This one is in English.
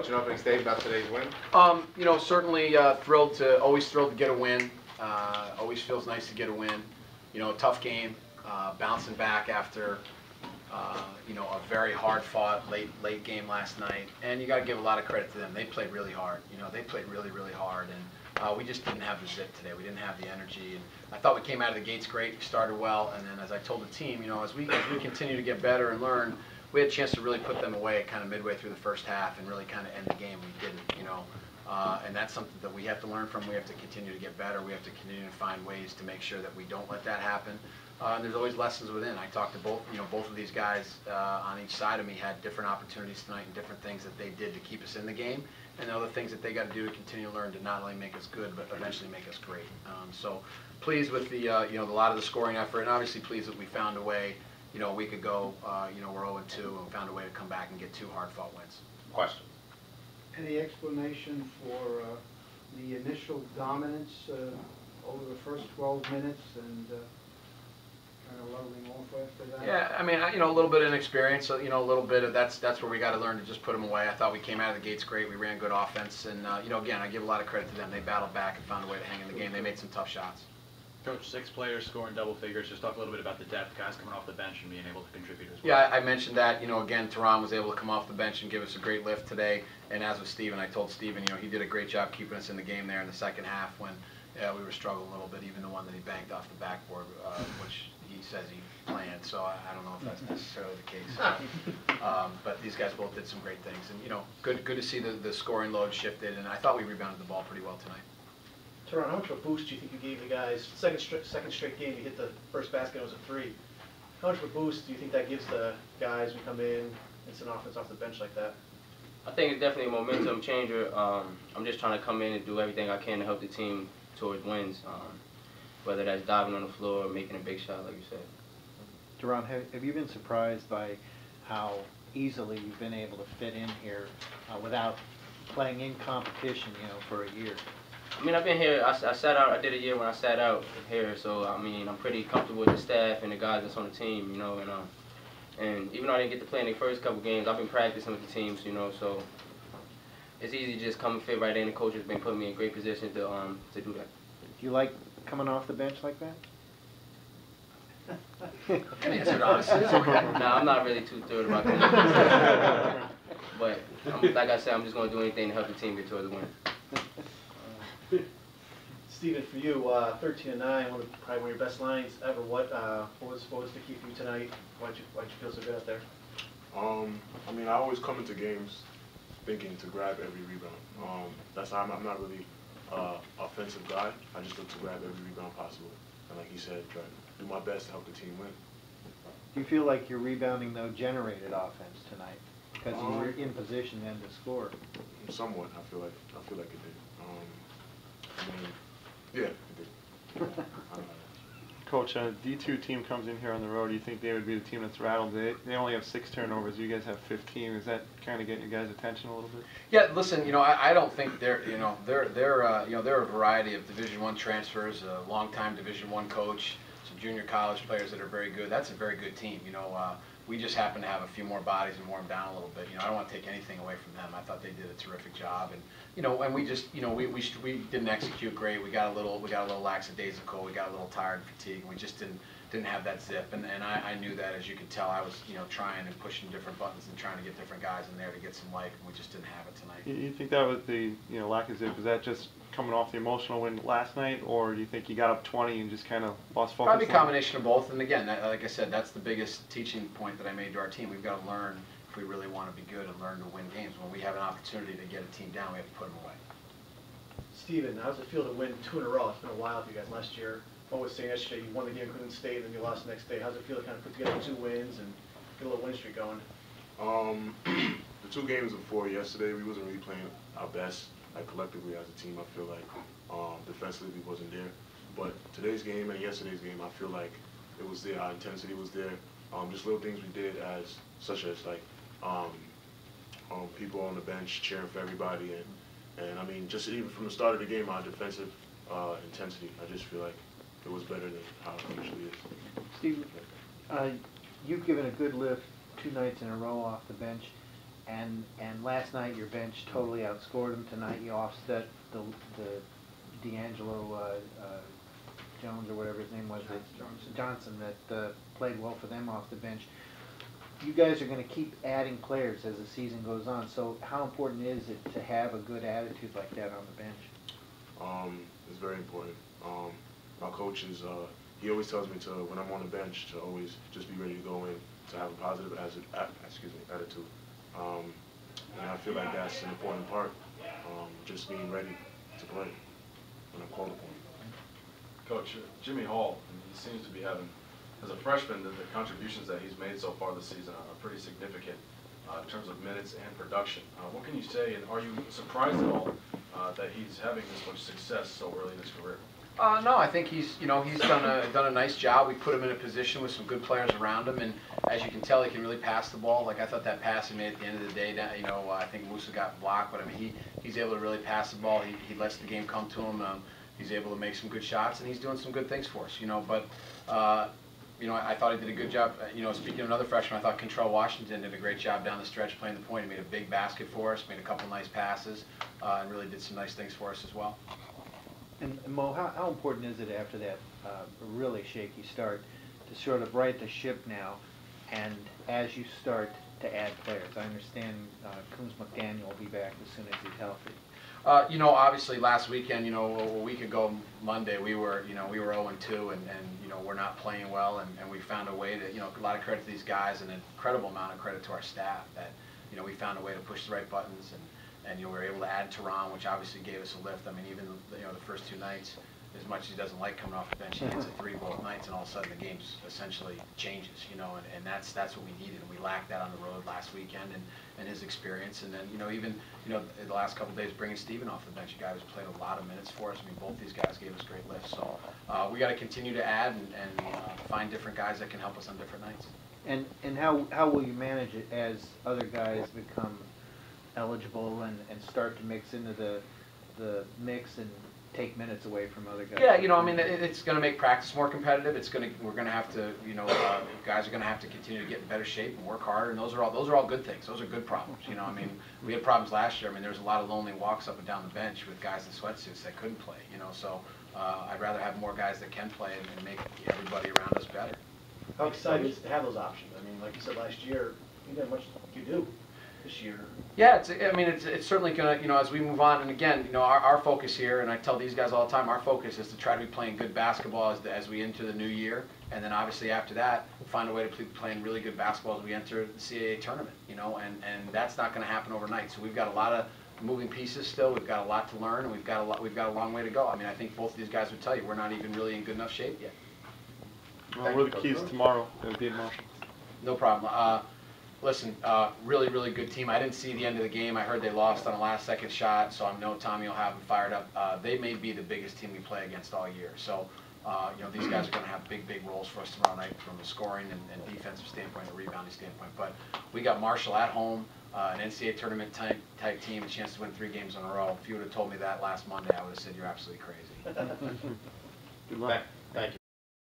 Coach, an opening statement about today's win? You know, certainly always thrilled to get a win. Always feels nice to get a win. You know, a tough game, bouncing back after you know, a very hard-fought late game last night, and you got to give a lot of credit to them. They played really hard. You know, they played really hard, and we just didn't have the zip today. We didn't have the energy, and I thought we came out of the gates great. We started well, and then as I told the team, you know, as we continue to get better and learn, we had a chance to really put them away kind of midway through the first half and really kind of end the game. We didn't, you know. And that's something that we have to learn from. We have to continue to get better. We have to continue to find ways to make sure that we don't let that happen. And there's always lessons within. I talked to both of these guys on each side of me had different opportunities tonight and different things that they did to keep us in the game, and other things that they got to do to continue to learn to not only make us good but eventually make us great. So pleased with the you know, a lot of the scoring effort, and obviously pleased that we found a way. You know, a week ago, you know, we're 0-2 and found a way to come back and get 2 hard-fought wins. Question. Any explanation for the initial dominance over the first 12 minutes and kind of leveling off after that? Yeah, I mean, you know, a little bit of inexperience. So, you know, a little bit of that's where we got to learn to just put them away. I thought we came out of the gates great. We ran good offense, and you know, again, I give a lot of credit to them. They battled back and found a way to hang in the game. They made some tough shots. Coach, 6 players scoring double figures. Just talk a little bit about the depth, guys coming off the bench and being able to contribute as well. Yeah, I mentioned that. You know, again, Tehran was able to come off the bench and give us a great lift today. And as with Steven, I told Steven, you know, he did a great job keeping us in the game there in the second half when we were struggling a little bit. Even the one that he banked off the backboard, which he says he planned. So I don't know if that's necessarily the case. But these guys both did some great things, and you know, good to see the scoring load shifted. And I thought we rebounded the ball pretty well tonight. Tehran, how much of a boost do you think you gave the guys? Second straight game, you hit the first basket, it was a 3. How much of a boost do you think that gives the guys who come in, it's an offense off the bench like that? I think it's definitely a momentum changer. I'm just trying to come in and do everything I can to help the team towards wins, whether that's diving on the floor or making a big shot, like you said. Tehran, have you been surprised by how easily you've been able to fit in here without playing in competition, you know, for a year? I mean, I've been here, I sat out, I did a year when I sat out here, so I mean, I'm pretty comfortable with the staff and the guys that's on the team, you know, and even though I didn't get to play in the first couple games, I've been practicing with the teams, you know, so it's easy to just come and fit right in. The coach has been putting me in great position to do that. Do you like coming off the bench like that? Answered honestly. Nah, I'm not really too thrilled about that. But like I said, I'm just going to do anything to help the team get towards the win. Steven, for you, 13-9, probably one of your best lines ever. What was the key for you tonight? Why'd you feel so good out there? I mean, I always come into games thinking to grab every rebound. That's how I'm not really offensive guy. I just look to grab every rebound possible. And like he said, try to do my best to help the team win. Do you feel like your rebounding, though, generated offense tonight? Because you were in position then to score. Somewhat, I feel like it did. I mean, yeah, it did. Coach, a D2 team comes in here on the road. Do you think they would be the team that's rattled? They only have 6 turnovers. You guys have 15. Is that kind of getting you guys' attention a little bit? Yeah, listen, you know, I don't think they're you know, they're a variety of Division I transfers, a longtime Division I coach, some junior college players that are very good. That's a very good team. You know, we just happen to have a few more bodies and warm down a little bit. You know, I don't want to take anything away from them. I thought they did a terrific job, and you know, and we just, you know, we didn't execute great. We got a little lackadaisical. We got a little tired and fatigued. And we just didn't have that zip, and I knew that. As you could tell, I was, you know, trying and pushing different buttons and trying to get different guys in there to get some life, and we just didn't have it tonight. You think that was the, you know, lack of zip? Was that just coming off the emotional win last night, or do you think you got up 20 and just kind of lost focus? Probably a combination of both. And again, like I said, that's the biggest teaching point that I made to our team. We've got to learn if we really want to be good and learn to win games. When we have an opportunity to get a team down, we have to put them away. Steven, how does it feel to win 2 in a row? It's been a while for you guys. Last year, I was saying yesterday, you won the game, couldn't stay, and then you lost the next day. How does it feel to kind of put together 2 wins and get a little win streak going? The 2 games before yesterday, we wasn't really playing our best, like collectively as a team. I feel like defensively we wasn't there. But today's game and yesterday's game, I feel like it was there. Our intensity was there. Just little things we did, such as like people on the bench cheering for everybody, and I mean, just even from the start of the game, our defensive intensity, I just feel like it was better than how it usually is. Steve, you've given a good lift 2 nights in a row off the bench. and last night your bench totally outscored them. Tonight you offset the D'Angelo Jones or whatever his name was, Johnson, that played well for them off the bench. You guys are going to keep adding players as the season goes on, so how important is it to have a good attitude like that on the bench? It's very important. My coach is, he always tells me to, when I'm on the bench, to always just be ready to go in, to have a positive attitude. And I feel like that's an important part, just being ready to play when I'm called upon. Coach, Jimmy Hall, he seems to be having, as a freshman, the contributions that he's made so far this season are pretty significant in terms of minutes and production. What can you say, and are you surprised at all that he's having this much success so early in his career? No, I think he's done a nice job. We put him in a position with some good players around him, and as you can tell, he can really pass the ball. Like I thought that pass he made at the end of the day, I think Musa got blocked, but I mean he's able to really pass the ball. He lets the game come to him. He's able to make some good shots, and he's doing some good things for us. But I thought he did a good job. Speaking of another freshman, I thought Contrell Washington did a great job down the stretch playing the point. He made a big basket for us, made a couple nice passes, and really did some nice things for us as well. And Mo, how important is it after that really shaky start to sort of right the ship now, and as you start to add players? I understand Coombs McDaniel will be back as soon as he's healthy. Obviously last weekend, a week ago Monday, we were 0-2, and we're not playing well, and we found a way to, a lot of credit to these guys and an incredible amount of credit to our staff that, we found a way to push the right buttons, and we were able to add Tehran, which obviously gave us a lift. I mean, even the first two nights, as much as he doesn't like coming off the bench, he hits a three both nights, and all of a sudden the game essentially changes, and that's what we needed, and we lacked that on the road last weekend, and his experience, and then even the last couple of days bringing Steven off the bench, a guy who's played a lot of minutes for us. I mean, both these guys gave us great lifts, so we got to continue to add and find different guys that can help us on different nights. And how will you manage it as other guys become eligible and start to mix into the mix and take minutes away from other guys? Yeah, it's going to make practice more competitive. We're going to have to, guys are going to have to continue to get in better shape and work harder, and those are all good things. Those are good problems. We had problems last year. I mean, there was a lot of lonely walks up and down the bench with guys in sweatsuits that couldn't play. So I'd rather have more guys that can play and make everybody around us better. How exciting is it to have those options? I mean, like you said last year, you didn't have much you do this year. Yeah, it's certainly going to, as we move on, and again, our focus here, and I tell these guys all the time, our focus is to try to be playing good basketball as we enter the new year, and then obviously after that, find a way to be playing really good basketball as we enter the CAA tournament, and that's not going to happen overnight. So we've got a lot of moving pieces still. We've got a lot to learn, and we've got a long way to go. I mean, I think both of these guys would tell you we're not even really in good enough shape yet. Well, we're the keys tomorrow. It'll be in motion. No problem. Listen, really, really good team. I didn't see the end of the game. I heard they lost on a last-second shot, so I know Tommy will have them fired up. They may be the biggest team we play against all year. So, these guys are going to have big, big roles for us tomorrow night from a scoring and defensive standpoint, a rebounding standpoint. But we got Marshall at home, an NCAA tournament type team, a chance to win 3 games in a row. If you would have told me that last Monday, I would have said you're absolutely crazy. Good luck. Thank you.